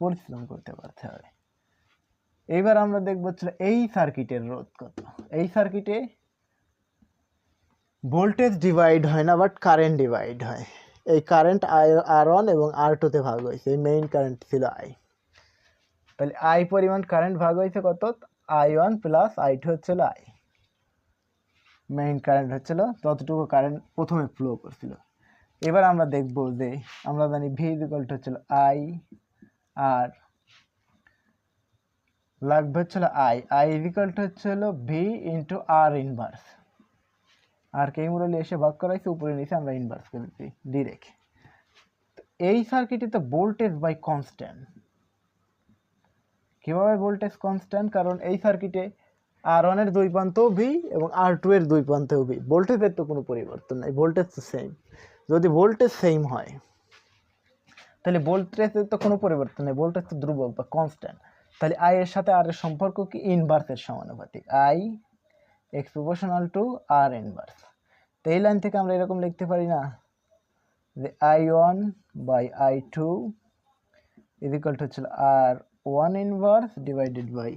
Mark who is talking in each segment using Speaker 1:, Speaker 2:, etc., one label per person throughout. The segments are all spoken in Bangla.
Speaker 1: পরিশ্রম করতে পারতে হবে। এইবার আমরা দেখব হচ্ছে এই সার্কিটের রোধ কত। এই সার্কিটে ভোল্টেজ ডিভাইড হয় না, বাট কারেন্ট ডিভাইড হয়। এই কারেন্ট R1 এবং R2 তে ভাগ হয়েছে। এই মেইন কারেন্ট ছিল I, তাহলে I পরিমাণ কারেন্ট ভাগ হয়েছে কত, I1 প্লাস I2 হচ্ছিল I। মেইন কারেন্ট হচ্ছিল ততটুকু কারেন্ট প্রথমে ফ্লো করছিল। এবার আমরা দেখব যে আমরা জানি V ইকুয়াল টু হচ্ছিল I আর লাগবে হচ্ছিল I ইকুয়াল টু হচ্ছিল V ইন্টু R ইনভার্স। আর কে মুরলি এসে ভাগ করাইছে, উপরে নিচে আমরা ইনভার্স করে দিই ডিরেক্ট। এই সার্কিটে তো ভোল্টেজ বাই কনস্ট্যান্ট। কিভাবে ভোল্টেজ কনস্ট্যান্ট? কারণ এই সার্কিটে R1 এর দুই প্রান্তেও V এবং R2 এর দুই প্রান্তেও V, ভোল্টেজের তো কোনো পরিবর্তন নাই, ভোল্টেজ তো সেম। যদি ভোল্টেজ সেম হয় তাহলে ভোল্টেজের তো কোনো পরিবর্তন নেই, ভোল্টেজ তো ধ্রুবক বা কনস্ট্যান্ট। তাহলে I এর সাথে R এর সম্পর্ক কি? ইনভার্সের সমানুপাতিক, I x proportional to R inverse. তো এই লাইন থেকে আমরা এরকম লিখতে পারি না যে I1 by I2 is equal to হচ্ছে R1 inverse divided by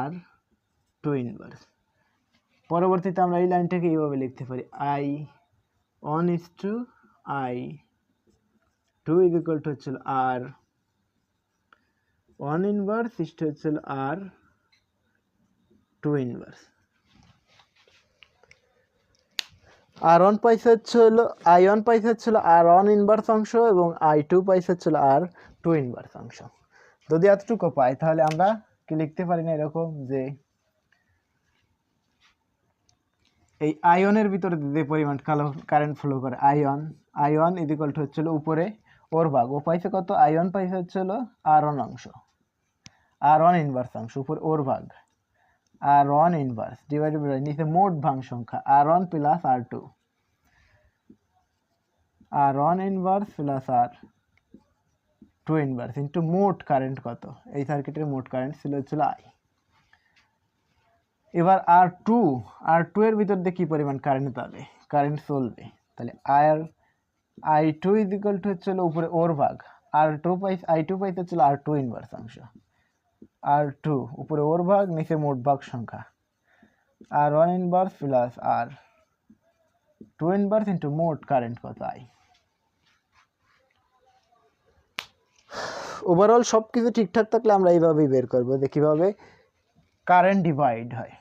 Speaker 1: R2 inverse. পরবর্তীতে আমরা এই লাইনটাকে এইভাবে লিখতে পারি I1 is to I2 is equal to হচ্ছে R1 ইনভার্স ইজ টু হচ্ছে R2 ইনভার্স। R1 পাইছে হচ্ছে I1 পাইছে হচ্ছে R1 ইনভার্স অংশ এবং I2 পাইছে হচ্ছে R2 ইনভার্স অংশ। যদি এতটুকু পাই তাহলে আমরা কি লিখতে পারি না এরকম যে এই আয়নের ভিতরে যে পরিমাণ কারেন্ট ফ্লো করে আয়ন ইজ ইকুয়াল টু হচ্ছে উপরে ওর ভাগ, ও পাইছে কত, আয়ন পাইছে হচ্ছে R1 অংশ, R1 ইনভার্স অংশ, উপরে ওর ভাগ R1 ইনভার্স ডিভাইডেড বাই নিচে মোট ভাগ সংখ্যা R1 plus R2, R1 inverse plus R2 inverse into মোট কারেন্ট কত, এই সার্কিটের মোট কারেন্ট ছিল I। এবার R2 এর ভিতর দিয়ে কি পরিমাণ কারেন্ট যাবে, কারেন্ট চলবে, তাহলে I2 ইজ ইকুয়াল টু হচ্ছে উপরে ওর ভাগ I2 পাইতে হচ্ছে R2 ইনভার্স অংশ, R2 উপরে ওর ভাগ নিচে মোট ভাগ সংখ্যা R1 inverse plus R2 inverse into মোট কারেন্ট কত I। ওভারঅল সব কিছু ঠিকঠাক থাকলে আমরা এইভাবেই বের করবো যে কিভাবে কারেন্ট ডিভাইড হয়।